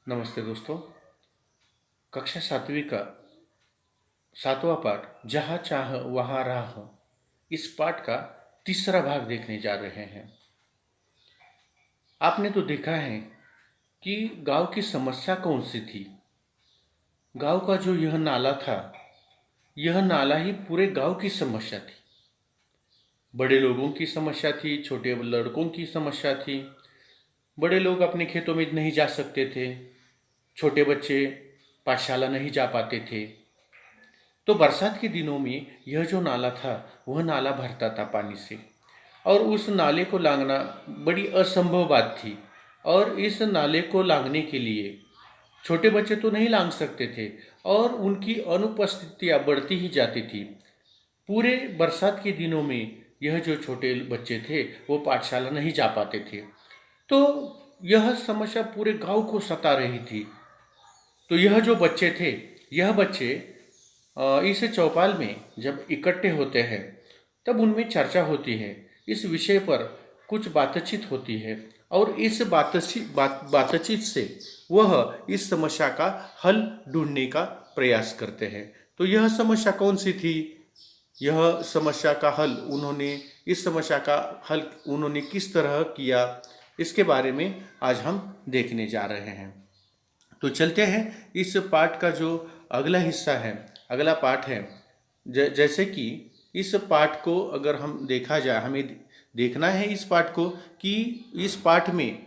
नमस्ते दोस्तों। कक्षा सातवीं का सातवां पाठ जहाँ चाह वहाँ राह, इस पाठ का तीसरा भाग देखने जा रहे हैं। आपने तो देखा है कि गांव की समस्या कौन सी थी। गांव का जो यह नाला था, यह नाला ही पूरे गांव की समस्या थी। बड़े लोगों की समस्या थी, छोटे लड़कों की समस्या थी। बड़े लोग अपने खेतों में नहीं जा सकते थे, छोटे बच्चे पाठशाला नहीं जा पाते थे। तो बरसात के दिनों में यह जो नाला था, वह नाला भरता था पानी से, और उस नाले को लांघना बड़ी असंभव बात थी। और इस नाले को लांघने के लिए छोटे बच्चे तो नहीं लांघ सकते थे, और उनकी अनुपस्थितियाँ बढ़ती ही जाती थी। पूरे बरसात के दिनों में यह जो छोटे बच्चे थे, वो पाठशाला नहीं जा पाते थे। तो यह समस्या पूरे गांव को सता रही थी। तो यह जो बच्चे थे, यह बच्चे इस चौपाल में जब इकट्ठे होते हैं, तब उनमें चर्चा होती है। इस विषय पर कुछ बातचीत होती है, और इस बातचीत से वह इस समस्या का हल ढूंढने का प्रयास करते हैं। तो यह समस्या कौन सी थी? यह समस्या का हल उन्होंने इस समस्या का हल उन्होंने किस तरह किया, इसके बारे में आज हम देखने जा रहे हैं। तो चलते हैं इस पाठ का जो अगला हिस्सा है, अगला पाठ है। जैसे कि इस पाठ को अगर हम देखा जाए, हमें देखना है इस पाठ को कि इस पाठ में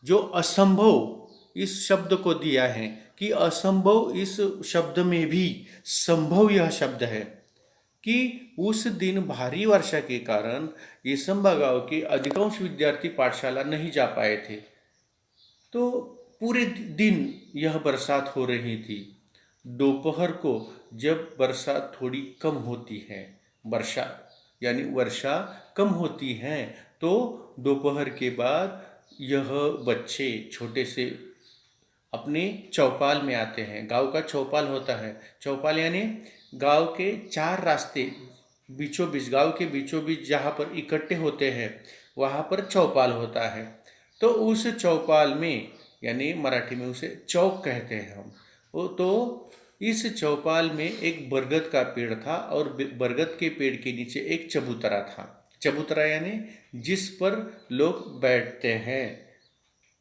जो असंभव इस शब्द को दिया है, कि असंभव इस शब्द में भी संभव यह शब्द है। कि उस दिन भारी वर्षा के कारण येसम्बा गांव के अधिकांश विद्यार्थी पाठशाला नहीं जा पाए थे। तो पूरे दिन यह बरसात हो रही थी। दोपहर को जब बरसात थोड़ी कम होती है, वर्षा यानी वर्षा कम होती है, तो दोपहर के बाद यह बच्चे छोटे से अपने चौपाल में आते हैं। गांव का चौपाल होता है। चौपाल यानी गांव के चार रास्ते बीचों बीच, गांव के बीचों बीच जहाँ पर इकट्ठे होते हैं, वहाँ पर चौपाल होता है। तो उस चौपाल में, यानी मराठी में उसे चौक कहते हैं हम। वो तो इस चौपाल में एक बरगद का पेड़ था, और बरगद के पेड़ के नीचे एक चबूतरा था। चबूतरा यानी जिस पर लोग बैठते हैं।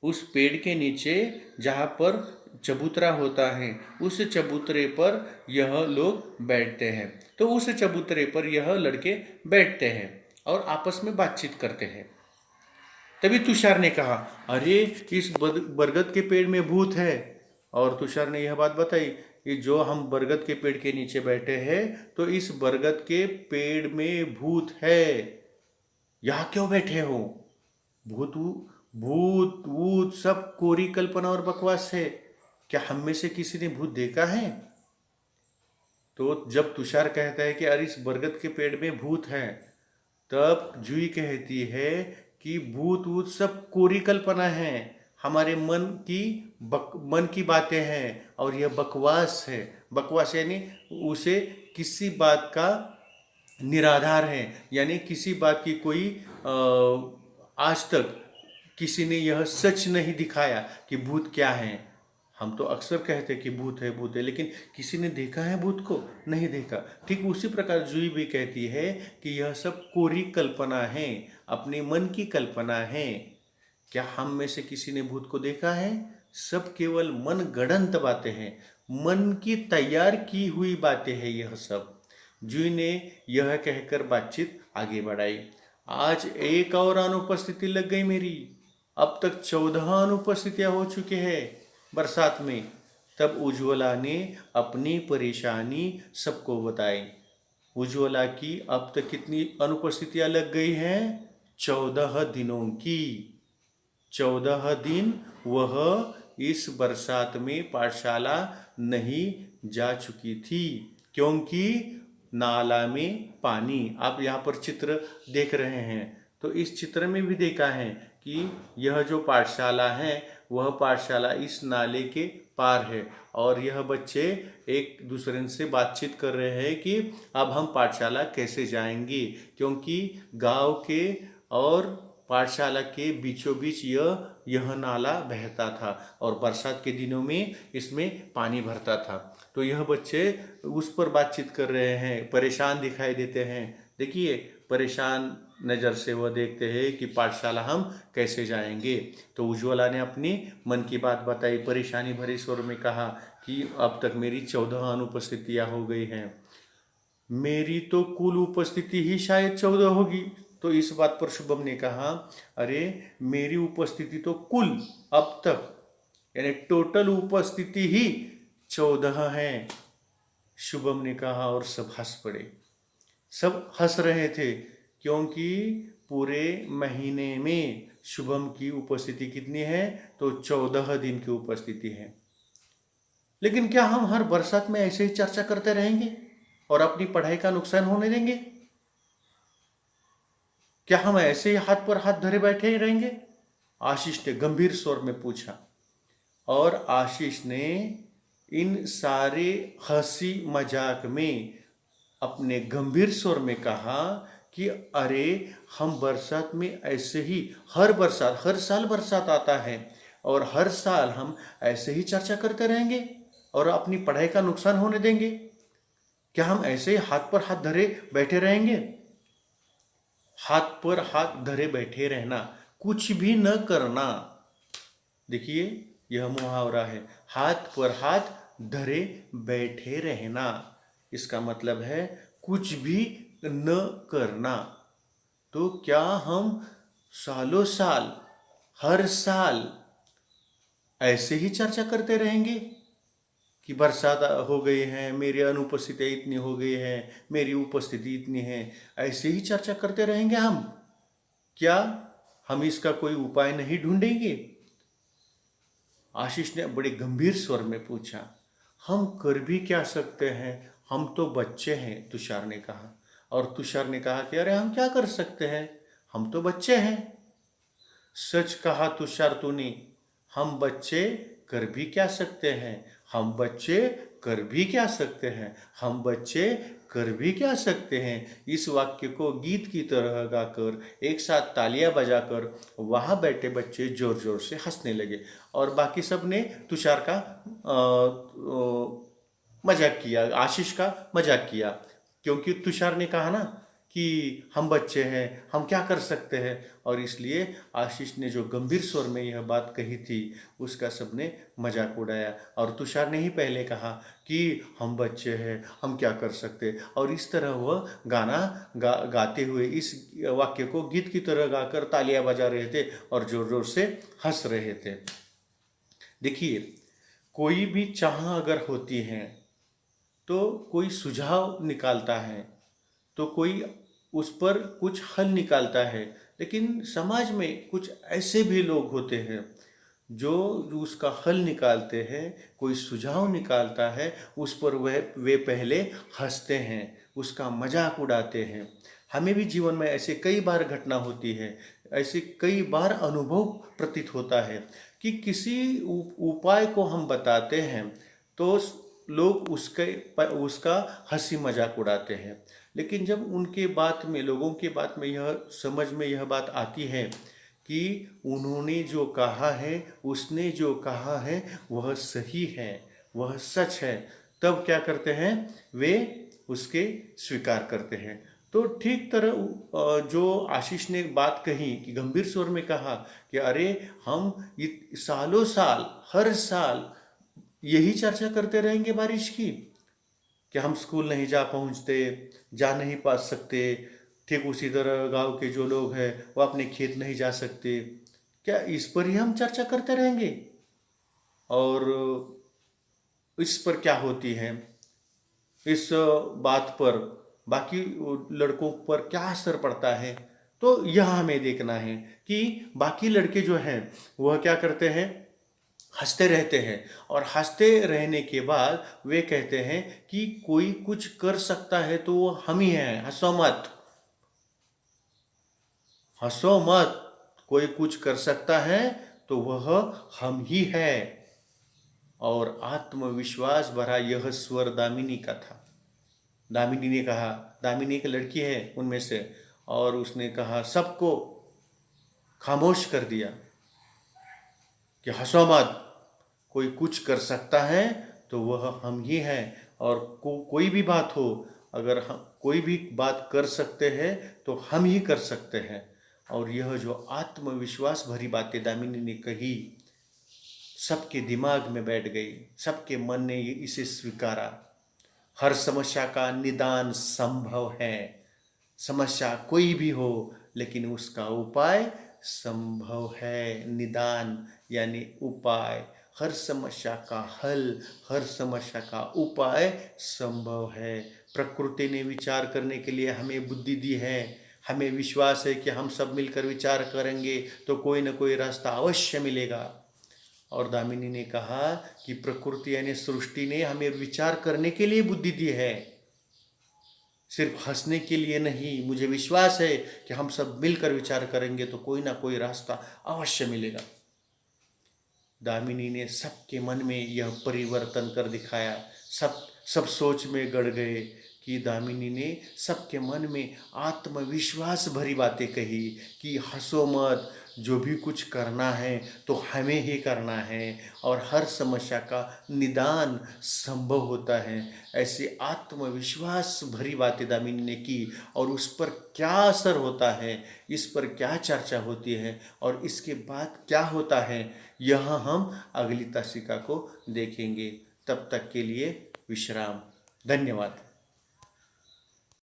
उस पेड़ के नीचे जहाँ पर चबूतरा होता है, उस चबूतरे पर यह लोग बैठते हैं। तो उस चबूतरे पर यह लड़के बैठते हैं और आपस में बातचीत करते हैं। तभी तुषार ने कहा, अरे इस बरगद के पेड़ में भूत है। और तुषार ने यह बात बताई कि जो हम बरगद के पेड़ के नीचे बैठे हैं, तो इस बरगद के पेड़ में भूत है। यहाँ क्यों बैठे हो? भूत भूत वूत सब कोरी कल्पना और बकवास है। क्या हम में से किसी ने भूत देखा है? तो जब तुषार कहता है कि अरे इस बरगद के पेड़ में भूत है, तब जूही कहती है कि भूत वूत सब कोरी कल्पना है, हमारे मन की बातें हैं, और यह बकवास है। बकवास यानी उसे किसी बात का निराधार है, यानी किसी बात की कोई आज तक किसी ने यह सच नहीं दिखाया कि भूत क्या है। हम तो अक्सर कहते कि भूत है, लेकिन किसी ने देखा है भूत को? नहीं देखा। ठीक उसी प्रकार जूही भी कहती है कि यह सब कोरी कल्पना है, अपने मन की कल्पना है। क्या हम में से किसी ने भूत को देखा है? सब केवल मन गढ़ंत बातें हैं, मन की तैयार की हुई बातें हैं यह सब। जूही ने यह कहकर बातचीत आगे बढ़ाई। आज एक और अनुपस्थिति लग गई मेरी। अब तक 14 अनुपस्थितियां हो चुकी है बरसात में। तब उज्ज्वला ने अपनी परेशानी सबको बताई। उज्ज्वला की अब तक कितनी अनुपस्थितियां लग गई हैं? 14 दिनों की। 14 दिन वह इस बरसात में पाठशाला नहीं जा चुकी थी, क्योंकि नाला में पानी। आप यहाँ पर चित्र देख रहे हैं, तो इस चित्र में भी देखा है कि यह जो पाठशाला है, वह पाठशाला इस नाले के पार है। और यह बच्चे एक दूसरे से बातचीत कर रहे हैं कि अब हम पाठशाला कैसे जाएंगे, क्योंकि गांव के और पाठशाला के बीचों बीच यह यह नाला बहता था और बरसात के दिनों में इसमें पानी भरता था। तो यह बच्चे उस पर बातचीत कर रहे हैं, परेशान दिखाई देते हैं। देखिए, परेशान नज़र से वह देखते हैं कि पाठशाला हम कैसे जाएंगे। तो उज्ज्वला ने अपनी मन की बात बताई, परेशानी भरे स्वर में कहा कि अब तक मेरी 14 अनुपस्थितियाँ हो गई हैं। मेरी तो कुल उपस्थिति ही शायद 14 होगी। तो इस बात पर शुभम ने कहा, अरे मेरी उपस्थिति तो कुल अब तक यानी टोटल उपस्थिति ही 14 है। शुभम ने कहा और सब हंस पड़े। सब हंस रहे थे क्योंकि पूरे महीने में शुभम की उपस्थिति कितनी है, तो 14 दिन की उपस्थिति है। लेकिन क्या हम हर बरसात में ऐसे ही चर्चा करते रहेंगे और अपनी पढ़ाई का नुकसान होने देंगे? क्या हम ऐसे ही हाथ पर हाथ धरे बैठे ही रहेंगे? आशीष ने गंभीर स्वर में पूछा। और आशीष ने इन सारे हंसी मजाक में अपने गंभीर स्वर में कहा कि अरे हम बरसात में ऐसे ही हर साल बरसात आता है और हर साल हम ऐसे ही चर्चा करते रहेंगे और अपनी पढ़ाई का नुकसान होने देंगे? क्या हम ऐसे ही हाथ पर हाथ धरे बैठे रहेंगे? हाथ पर हाथ धरे बैठे रहना, कुछ भी न करना। देखिए, यह मुहावरा है, हाथ पर हाथ धरे बैठे रहना। इसका मतलब है कुछ भी न करना। तो क्या हम सालों साल हर साल ऐसे ही चर्चा करते रहेंगे कि बरसात हो गई है, मेरी अनुपस्थिति इतनी हो गई है, मेरी उपस्थिति इतनी है? ऐसे ही चर्चा करते रहेंगे हम? क्या हम इसका कोई उपाय नहीं ढूंढेंगे? आशीष ने बड़े गंभीर स्वर में पूछा। हम कर भी क्या सकते हैं, हम तो बच्चे हैं, तुषार ने कहा। और तुषार ने कहा कि अरे हम क्या कर सकते हैं, हम तो बच्चे हैं। सच कहा तुषार तूने, हम बच्चे कर भी क्या सकते हैं, हम बच्चे कर भी क्या सकते हैं, हम बच्चे कर भी क्या सकते हैं। इस वाक्य को गीत की तरह गाकर एक साथ तालियां बजाकर वहां बैठे बच्चे जोर जोर से हंसने लगे और बाकी सब ने तुषार का मजाक किया, आशीष का मजाक किया। क्योंकि तुषार ने कहा ना कि हम बच्चे हैं, हम क्या कर सकते हैं, और इसलिए आशीष ने जो गंभीर स्वर में यह बात कही थी उसका सबने मजाक उड़ाया। और तुषार ने ही पहले कहा कि हम बच्चे हैं, हम क्या कर सकते, और इस तरह वह गाते हुए इस वाक्य को गीत की तरह गाकर तालियां बजा रहे थे और जोर जोर से हंस रहे थे। देखिए, कोई भी चाह अगर होती है तो कोई सुझाव निकालता है, तो कोई उस पर कुछ हल निकालता है। लेकिन समाज में कुछ ऐसे भी लोग होते हैं जो उसका हल निकालते हैं, कोई सुझाव निकालता है, उस पर वे पहले हंसते हैं, उसका मजाक उड़ाते हैं। हमें भी जीवन में ऐसे कई बार घटना होती है, ऐसे कई बार अनुभव प्रतीत होता है कि किसी उपाय को हम बताते हैं तो लोग उसका हंसी मजाक उड़ाते हैं। लेकिन जब उनके बात में, लोगों के बात में यह समझ में यह बात आती है कि उन्होंने जो कहा है, उसने जो कहा है वह सही है, वह सच है, तब क्या करते हैं, वे उसके स्वीकार करते हैं। तो ठीक तरह जो आशीष ने बात कही कि गंभीर स्वर में कहा कि अरे हम सालों साल हर साल यही चर्चा करते रहेंगे बारिश की, कि हम स्कूल नहीं जा पहुंचते, जा नहीं पा सकते। ठीक उसी तरह गांव के जो लोग हैं वो अपने खेत नहीं जा सकते। क्या इस पर ही हम चर्चा करते रहेंगे? और इस पर क्या होती है, इस बात पर बाकी लड़कों पर क्या असर पड़ता है? तो यह हमें देखना है कि बाकी लड़के जो हैं वह क्या करते हैं, हंसते रहते हैं। और हंसते रहने के बाद वे कहते हैं कि कोई कुछ कर सकता है तो वो हम ही हैं, हंसो मत, हंसो मत, कोई कुछ कर सकता है तो वह हम ही है। और आत्मविश्वास भरा यह स्वर दामिनी का था। दामिनी ने कहा, दामिनी एक लड़की है उनमें से, और उसने कहा, सबको खामोश कर दिया। कि हंसो मत, कोई कुछ कर सकता है तो वह हम ही हैं। और कोई भी बात हो, अगर हम कोई भी बात कर सकते हैं तो हम ही कर सकते हैं। और यह जो आत्मविश्वास भरी बातें दामिनी ने कही, सबके दिमाग में बैठ गई, सबके मन ने इसे स्वीकारा। हर समस्या का निदान संभव है। समस्या कोई भी हो, लेकिन उसका उपाय संभव है। निदान यानी उपाय, हर समस्या का हल, हर समस्या का उपाय संभव है। प्रकृति ने विचार करने के लिए हमें बुद्धि दी है। हमें विश्वास है कि हम सब मिलकर विचार करेंगे तो कोई ना कोई रास्ता अवश्य मिलेगा। और दामिनी ने कहा कि प्रकृति यानी सृष्टि ने हमें विचार करने के लिए बुद्धि दी है, सिर्फ हंसने के लिए नहीं। मुझे विश्वास है कि हम सब मिलकर विचार करेंगे तो कोई ना कोई रास्ता अवश्य मिलेगा। दामिनी ने सबके मन में यह परिवर्तन कर दिखाया। सब सब सोच में गड़ गए कि दामिनी ने सबके मन में आत्मविश्वास भरी बातें कही कि हंसो मत, जो भी कुछ करना है तो हमें ही करना है, और हर समस्या का निदान संभव होता है। ऐसे आत्मविश्वास भरी बातें दामिनी ने की, और उस पर क्या असर होता है, इस पर क्या चर्चा होती है और इसके बाद क्या होता है, यह हम अगली तासिका को देखेंगे। तब तक के लिए विश्राम। धन्यवाद।